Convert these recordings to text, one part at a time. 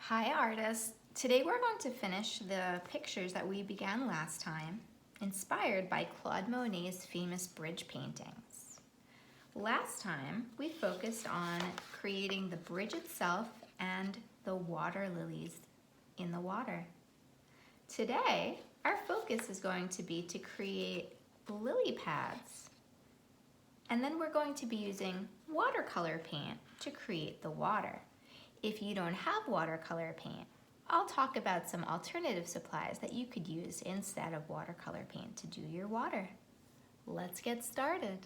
Hi artists! Today we're going to finish the pictures that we began last time, inspired by Claude Monet's famous bridge paintings. Last time we focused on creating the bridge itself and the water lilies in the water. Today our focus is going to be to create lily pads, and then we're going to be using watercolor paint to create the water. If you don't have watercolor paint, I'll talk about some alternative supplies that you could use instead of watercolor paint to do your water. Let's get started.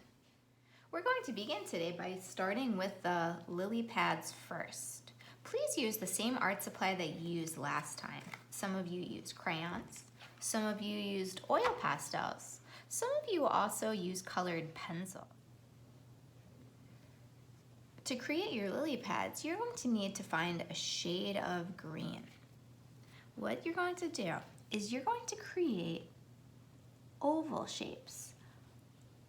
We're going to begin today by starting with the lily pads first. Please use the same art supply that you used last time. Some of you used crayons, some of you used oil pastels, some of you also used colored pencil. To create your lily pads, you're going to need to find a shade of green. What you're going to do is you're going to create oval shapes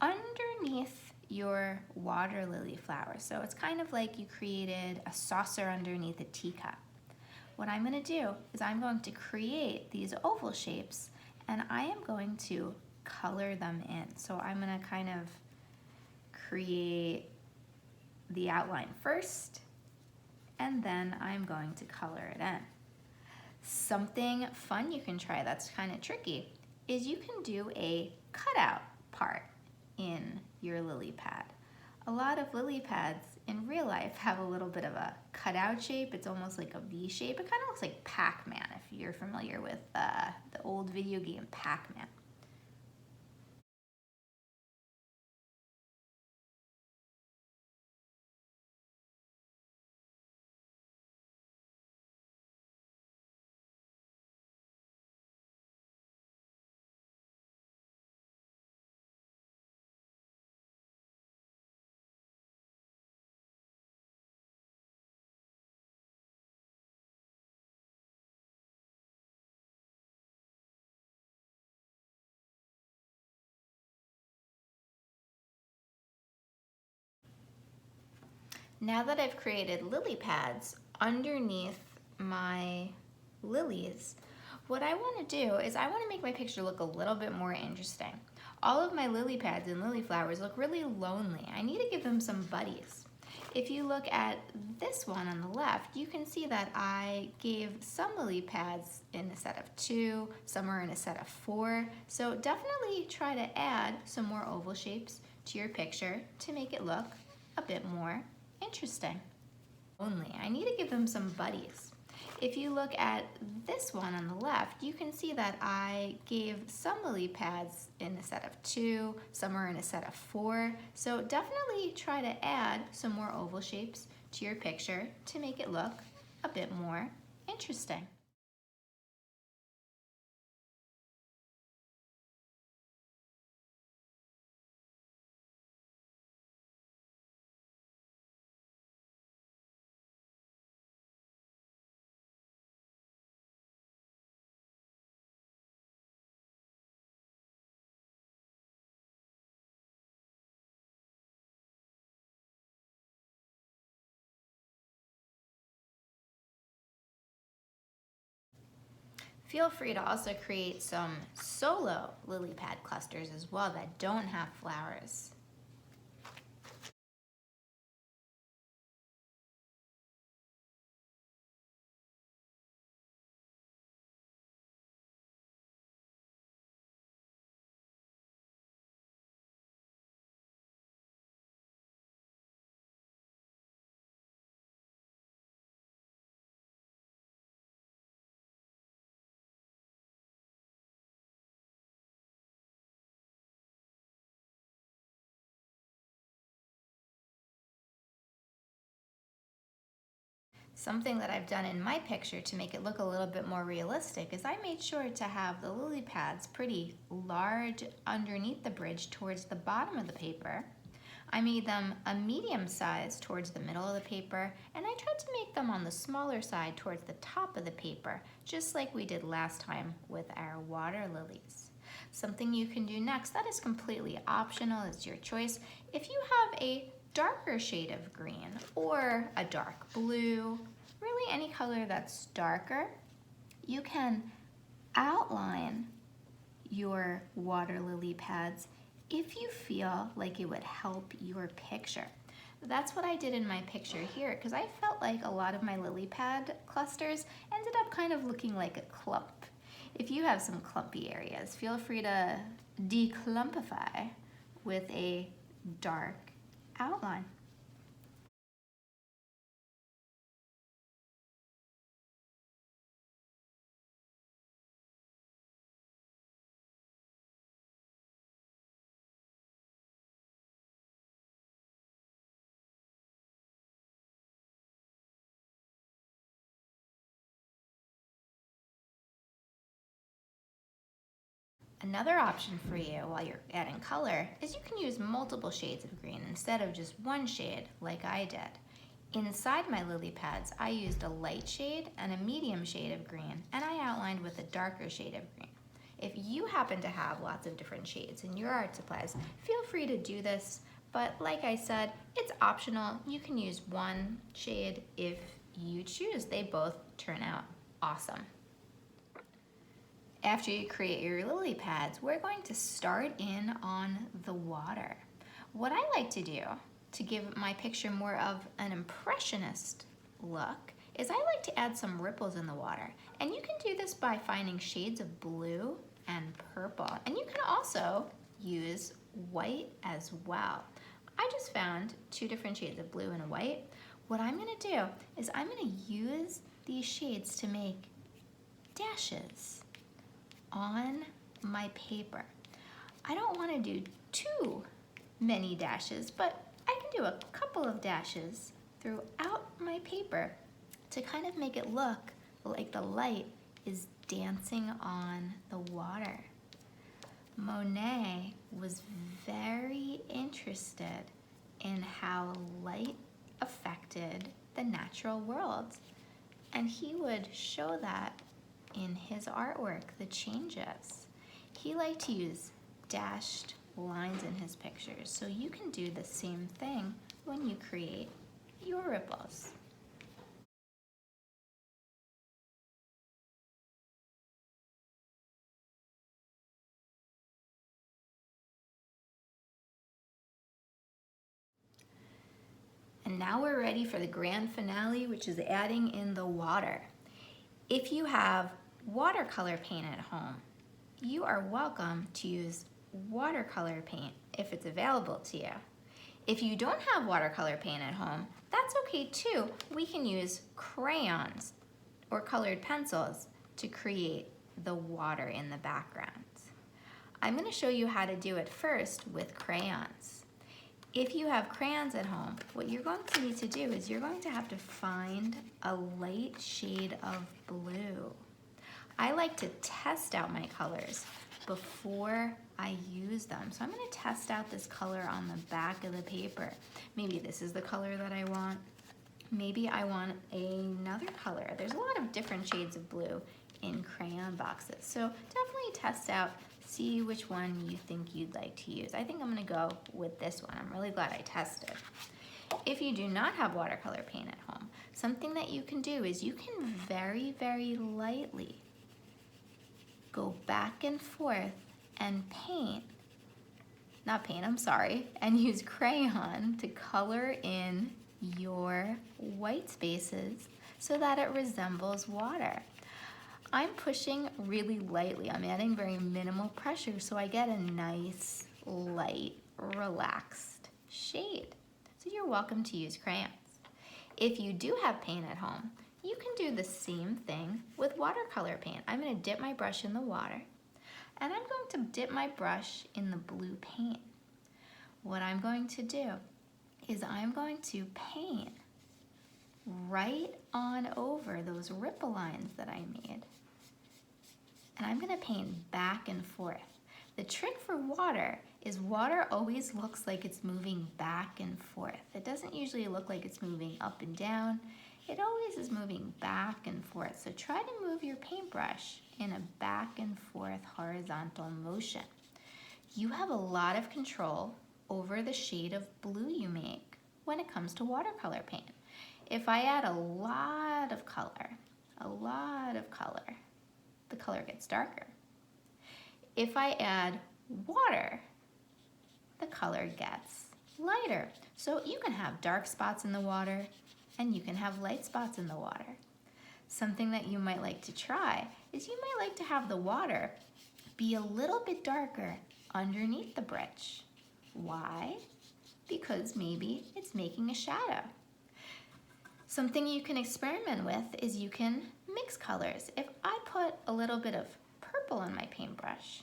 underneath your water lily flower. So it's kind of like you created a saucer underneath a teacup. What I'm going to do is I'm going to create these oval shapes and I am going to color them in. So I'm going to kind of create the outline first, and then I'm going to color it in. Something fun you can try that's kind of tricky is you can do a cutout part in your lily pad. A lot of lily pads in real life have a little bit of a cutout shape. It's almost like a V shape. It kind of looks like Pac-Man if you're familiar with the old video game Pac-Man. Now that I've created lily pads underneath my lilies, what I want to do is I want to make my picture look a little bit more interesting. All of my lily pads and lily flowers look really lonely. I need to give them some buddies. If you look at this one on the left, you can see that I gave some lily pads in a set of 2, some are in a set of 4. So definitely try to add some more oval shapes to your picture to make it look a bit more interesting. Only, I need to give them some buddies. If you look at this one on the left, you can see that I gave some lily pads in a set of 2, some are in a set of 4. So definitely try to add some more oval shapes to your picture to make it look a bit more interesting. Feel free to also create some solo lily pad clusters as well that don't have flowers. Something that I've done in my picture to make it look a little bit more realistic is I made sure to have the lily pads pretty large underneath the bridge towards the bottom of the paper. I made them a medium size towards the middle of the paper, and I tried to make them on the smaller side towards the top of the paper, just like we did last time with our water lilies. Something you can do next that is completely optional, it's your choice. If you have a darker shade of green or a dark blue, really any color that's darker, you can outline your water lily pads if you feel like it would help your picture. That's what I did in my picture here, because I felt like a lot of my lily pad clusters ended up kind of looking like a clump. If you have some clumpy areas, feel free to declumpify with a dark outline. Another option for you while you're adding color is you can use multiple shades of green instead of just one shade like I did. Inside my lily pads, I used a light shade and a medium shade of green, and I outlined with a darker shade of green. If you happen to have lots of different shades in your art supplies, feel free to do this, but like I said, it's optional. You can use one shade if you choose. They both turn out awesome. After you create your lily pads, we're going to start in on the water. What I like to do to give my picture more of an impressionist look is I like to add some ripples in the water. And you can do this by finding shades of blue and purple. And you can also use white as well. I just found 2 different shades of blue and white. What I'm gonna do is I'm gonna use these shades to make dashes on my paper. I don't want to do too many dashes, but I can do a couple of dashes throughout my paper to kind of make it look like the light is dancing on the water. Monet was very interested in how light affected the natural world, and he would show that in his artwork, the changes. He liked to use dashed lines in his pictures, so you can do the same thing when you create your ripples. And now we're ready for the grand finale, which is adding in the water. If you have watercolor paint at home, you are welcome to use watercolor paint if it's available to you. If you don't have watercolor paint at home, that's okay too. We can use crayons or colored pencils to create the water in the background. I'm going to show you how to do it first with crayons. If you have crayons at home, what you're going to need to do is you're going to have to find a light shade of blue. I like to test out my colors before I use them. So I'm going to test out this color on the back of the paper. Maybe this is the color that I want. Maybe I want another color. There's a lot of different shades of blue in crayon boxes. So definitely test out, see which one you think you'd like to use. I think I'm going to go with this one. I'm really glad I tested. If you do not have watercolor paint at home, something that you can do is you can very, very lightly go back and forth and and use crayon to color in your white spaces so that it resembles water. I'm pushing really lightly. I'm adding very minimal pressure so I get a nice, light, relaxed shade. So you're welcome to use crayons. If you do have paint at home, you can do the same thing with watercolor paint. I'm going to dip my brush in the water, and I'm going to dip my brush in the blue paint. What I'm going to do is I'm going to paint right on over those ripple lines that I made. And I'm going to paint back and forth. The trick for water is water always looks like it's moving back and forth. It doesn't usually look like it's moving up and down. It always is moving back and forth. So try to move your paintbrush in a back and forth horizontal motion. You have a lot of control over the shade of blue you make when it comes to watercolor paint. If I add a lot of color, the color gets darker. If I add water, the color gets lighter. So you can have dark spots in the water and you can have light spots in the water. Something that you might like to try is you might like to have the water be a little bit darker underneath the bridge. Why? Because maybe it's making a shadow. Something you can experiment with is you can mix colors. If I put a little bit of purple on my paintbrush,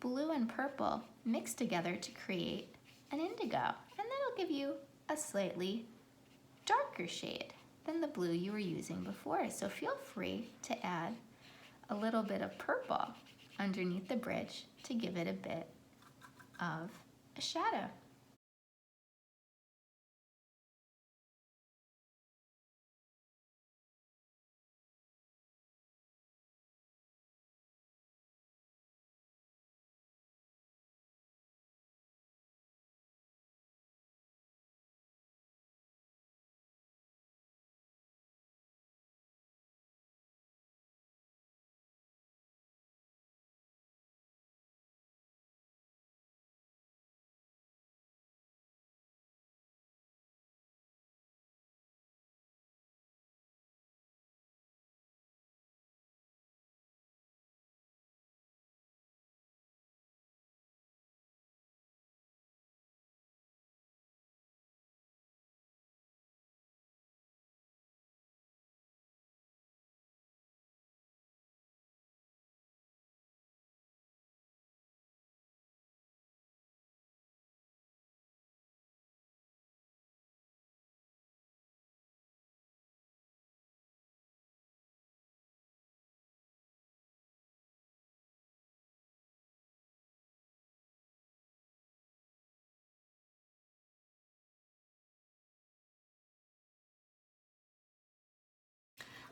blue and purple mix together to create an indigo, and that'll give you a slightly darker shade than the blue you were using before. So feel free to add a little bit of purple underneath the bridge to give it a bit of a shadow.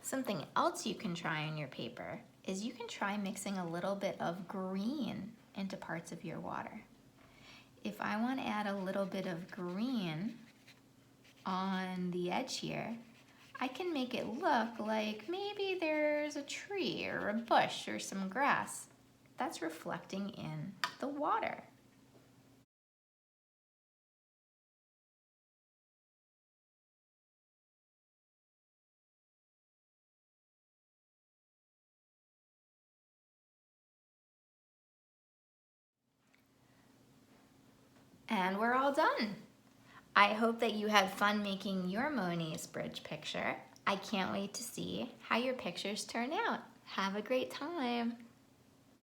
Something else you can try on your paper is you can try mixing a little bit of green into parts of your water. If I want to add a little bit of green on the edge here, I can make it look like maybe there's a tree or a bush or some grass. That's reflecting in the water. And we're all done. I hope that you had fun making your Monet's bridge picture. I can't wait to see how your pictures turn out. Have a great time.